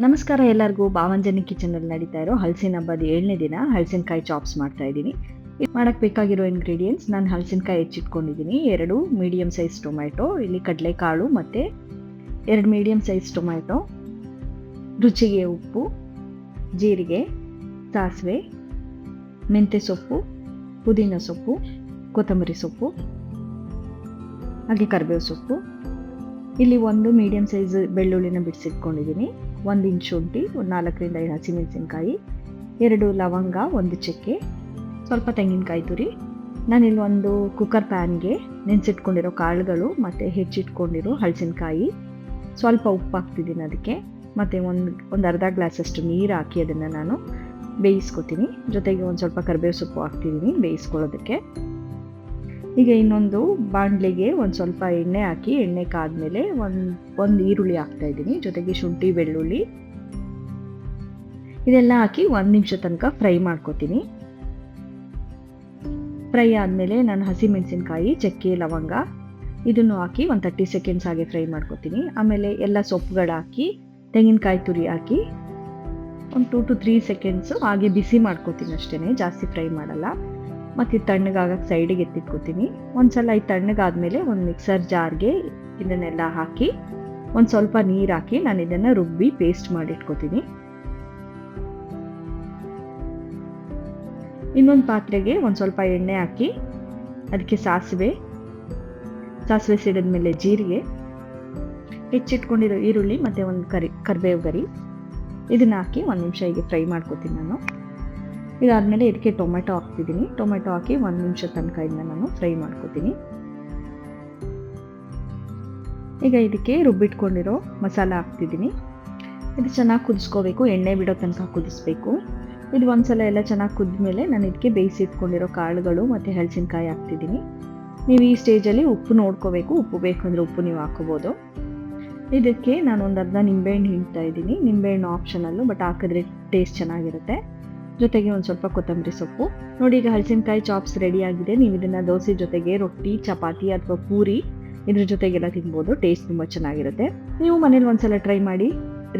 ನಮಸ್ಕಾರ ಎಲ್ಲರಿಗೂ. ಭಾವಂಜನಿ ಕಿಚನಲ್ಲಿ ನಡೀತಾ ಇರೋ ಹಲಸಿನ ಹಬ್ಬದ 7ನೇ ದಿನ ಹಲಸಿನಕಾಯಿ ಚಾಪ್ಸ್ ಮಾಡ್ತಾ ಇದ್ದೀನಿ. ಇದು ಮಾಡೋಕ್ಕೆ ಬೇಕಾಗಿರೋ ಇಂಗ್ರೀಡಿಯೆಂಟ್ಸ್: ನಾನು ಹಲಸಿನಕಾಯಿ ಹೆಚ್ಚಿಟ್ಕೊಂಡಿದ್ದೀನಿ, 2 ಮೀಡಿಯಮ್ ಸೈಜ್ ಟೊಮ್ಯಾಟೊ, ಇಲ್ಲಿ ಕಡಲೆಕಾಳು ಮತ್ತು 2 ಮೀಡಿಯಮ್ ಸೈಜ್ ಟೊಮ್ಯಾಟೊ, ರುಚಿಗೆ ಉಪ್ಪು, ಜೀರಿಗೆ, ಸಾಸಿವೆ, ಮೆಂತ್ಯ ಸೊಪ್ಪು, ಪುದೀನ ಸೊಪ್ಪು, ಕೊತ್ತಂಬರಿ ಸೊಪ್ಪು, ಹಾಗೆ ಕರಿಬೇವು ಸೊಪ್ಪು. ಇಲ್ಲಿ 1 ಮೀಡಿಯಮ್ ಸೈಜ್ ಬೆಳ್ಳುಳ್ಳಿನ ಬಿಡಿಸಿಟ್ಕೊಂಡಿದ್ದೀನಿ, 1 ಇಂಚ್ ಶುಂಠಿ, 4 ರಿಂದ 5 ಹಸಿಮೆಣಸಿನ್ಕಾಯಿ, 2 ಲವಂಗ, 1 ಚಕ್ಕೆ, ಸ್ವಲ್ಪ ತೆಂಗಿನಕಾಯಿ ತುರಿ. ನಾನಿಲ್ಲಿ ಒಂದು ಕುಕ್ಕರ್ ಪ್ಯಾನ್ಗೆ ನೆನೆಸಿಟ್ಕೊಂಡಿರೋ ಕಾಳುಗಳು ಮತ್ತು ಹೆಚ್ಚಿಟ್ಕೊಂಡಿರೋ ಹಲಸಿನಕಾಯಿ, ಸ್ವಲ್ಪ ಉಪ್ಪು ಹಾಕ್ತಿದ್ದೀನಿ ಅದಕ್ಕೆ, ಮತ್ತು ಒಂದು ಅರ್ಧ ಗ್ಲಾಸಷ್ಟು ನೀರು ಹಾಕಿ ಅದನ್ನು ನಾನು ಬೇಯಿಸ್ಕೊತೀನಿ. ಜೊತೆಗೆ ಒಂದು ಸ್ವಲ್ಪ ಕರಿಬೇವು ಸೊಪ್ಪು ಹಾಕ್ತಿದ್ದೀನಿ ಬೇಯಿಸ್ಕೊಳ್ಳೋದಕ್ಕೆ. ಈಗ ಇನ್ನೊಂದು ಬಾಣಲೆಗೆ ಒಂದು ಸ್ವಲ್ಪ ಎಣ್ಣೆ ಹಾಕಿ, ಎಣ್ಣೆ ಕಾದ್ಮೇಲೆ ಒಂದು ಈರುಳ್ಳಿ ಹಾಕ್ತಾ ಇದ್ದೀನಿ, ಜೊತೆಗೆ ಶುಂಠಿ, ಬೆಳ್ಳುಳ್ಳಿ ಇದೆಲ್ಲ ಹಾಕಿ 1 ನಿಮಿಷ ತನಕ ಫ್ರೈ ಮಾಡ್ಕೊತೀನಿ. ಫ್ರೈ ಆದಮೇಲೆ ನಾನು ಹಸಿಮೆಣಸಿನ್ಕಾಯಿ, ಚಕ್ಕೆ, ಲವಂಗ ಇದನ್ನು ಹಾಕಿ ಒಂದು 30 ಸೆಕೆಂಡ್ಸ್ ಹಾಗೆ ಫ್ರೈ ಮಾಡ್ಕೊತೀನಿ. ಆಮೇಲೆ ಎಲ್ಲ ಸೊಪ್ಪುಗಳು ಹಾಕಿ, ತೆಂಗಿನಕಾಯಿ ತುರಿ ಹಾಕಿ ಒಂದು 2 to 3 ಸೆಕೆಂಡ್ಸು ಹಾಗೆ ಬಿಸಿ ಮಾಡ್ಕೊತೀನಿ ಅಷ್ಟೇ, ಜಾಸ್ತಿ ಫ್ರೈ ಮಾಡಲ್ಲ. ಮತ್ತು ತಣ್ಣಗಾಗಕ್ಕೆ ಸೈಡಿಗೆ ಎತ್ತಿಟ್ಕೊತೀನಿ. ಒಂದ್ಸಲ ಇದು ತಣ್ಣಗಾದ್ಮೇಲೆ ಒಂದು ಮಿಕ್ಸರ್ ಜಾರ್ಗೆ ಇದನ್ನೆಲ್ಲ ಹಾಕಿ ಒಂದು ಸ್ವಲ್ಪ ನೀರು ಹಾಕಿ ನಾನು ಇದನ್ನು ರುಬ್ಬಿ ಪೇಸ್ಟ್ ಮಾಡಿಟ್ಕೊತೀನಿ. ಇನ್ನೊಂದು ಪಾತ್ರೆಗೆ ಒಂದು ಸ್ವಲ್ಪ ಎಣ್ಣೆ ಹಾಕಿ ಅದಕ್ಕೆ ಸಾಸಿವೆ ಸಿಡಿದ್ಮೇಲೆ ಜೀರಿಗೆ, ಹೆಚ್ಚಿಟ್ಕೊಂಡಿರೋ ಈರುಳ್ಳಿ ಮತ್ತು ಒಂದು ಕರಿಬೇವು ಗರಿ ಇದನ್ನು ಹಾಕಿ 1 ನಿಮಿಷ ಹೀಗೆ ಫ್ರೈ ಮಾಡ್ಕೊತೀನಿ ನಾನು. ಇದಾದಮೇಲೆ ಇದಕ್ಕೆ ಟೊಮೆಟೊ ಹಾಕ್ತಿದ್ದೀನಿ. ಟೊಮೆಟೊ ಹಾಕಿ 1 ನಿಮಿಷ ತನಕ ಇದನ್ನ ನಾನು ಫ್ರೈ ಮಾಡ್ಕೊತೀನಿ. ಈಗ ಇದಕ್ಕೆ ರುಬ್ಬಿಟ್ಕೊಂಡಿರೋ ಮಸಾಲ ಹಾಕ್ತಿದ್ದೀನಿ. ಇದು ಚೆನ್ನಾಗಿ ಕುದಿಸ್ಕೋಬೇಕು, ಎಣ್ಣೆ ಬಿಡೋ ತನಕ ಕುದಿಸ್ಬೇಕು. ಇದು ಒಂದ್ಸಲ ಎಲ್ಲ ಚೆನ್ನಾಗಿ ಕುದ್ಮೇಲೆ ನಾನು ಇದಕ್ಕೆ ಬೇಯಿಸಿಟ್ಕೊಂಡಿರೋ ಕಾಳುಗಳು ಮತ್ತು ಹಲಸಿನಕಾಯಿ ಹಾಕ್ತಿದ್ದೀನಿ. ನೀವು ಈ ಸ್ಟೇಜಲ್ಲಿ ಉಪ್ಪು ನೋಡ್ಕೋಬೇಕು, ಉಪ್ಪು ಬೇಕಂದರೆ ಉಪ್ಪು ನೀವು ಹಾಕೋಬೋದು. ಇದಕ್ಕೆ ನಾನು ಒಂದು ಅರ್ಧ ನಿಂಬೆಹಣ್ಣು ಹಿಂಡ್ತಾ ಇದ್ದೀನಿ. ನಿಂಬೆಹಣ್ಣು ಆಪ್ಷನಲ್ಲು, ಬಟ್ ಹಾಕಿದ್ರೆ ಟೇಸ್ಟ್ ಚೆನ್ನಾಗಿರುತ್ತೆ. ಜೊತೆಗೆ ಒಂದು ಸ್ವಲ್ಪ ಕೊತ್ತಂಬರಿ ಸೊಪ್ಪು. ನೋಡಿ, ಈಗ ಹಲಸಿನಕಾಯಿ ಚಾಪ್ಸ್ ರೆಡಿ ಆಗಿದೆ. ನೀವು ಇದನ್ನು ದೋಸೆ ಜೊತೆಗೆ, ರೊಟ್ಟಿ, ಚಪಾತಿ ಅಥವಾ ಪೂರಿ ಇದ್ರ ಜೊತೆಗೆಲ್ಲ ತಿನ್ಬೋದು. ಟೇಸ್ಟ್ ತುಂಬ ಚೆನ್ನಾಗಿರುತ್ತೆ. ನೀವು ಮನೇಲಿ ಒಂದ್ಸಲ ಟ್ರೈ ಮಾಡಿ.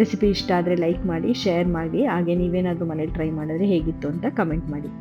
ರೆಸಿಪಿ ಇಷ್ಟ ಆದರೆ ಲೈಕ್ ಮಾಡಿ, ಶೇರ್ ಮಾಡಿ. ಹಾಗೆ ನೀವೇನಾದರೂ ಮನೇಲಿ ಟ್ರೈ ಮಾಡಿದ್ರೆ ಹೇಗಿತ್ತು ಅಂತ ಕಮೆಂಟ್ ಮಾಡಿ.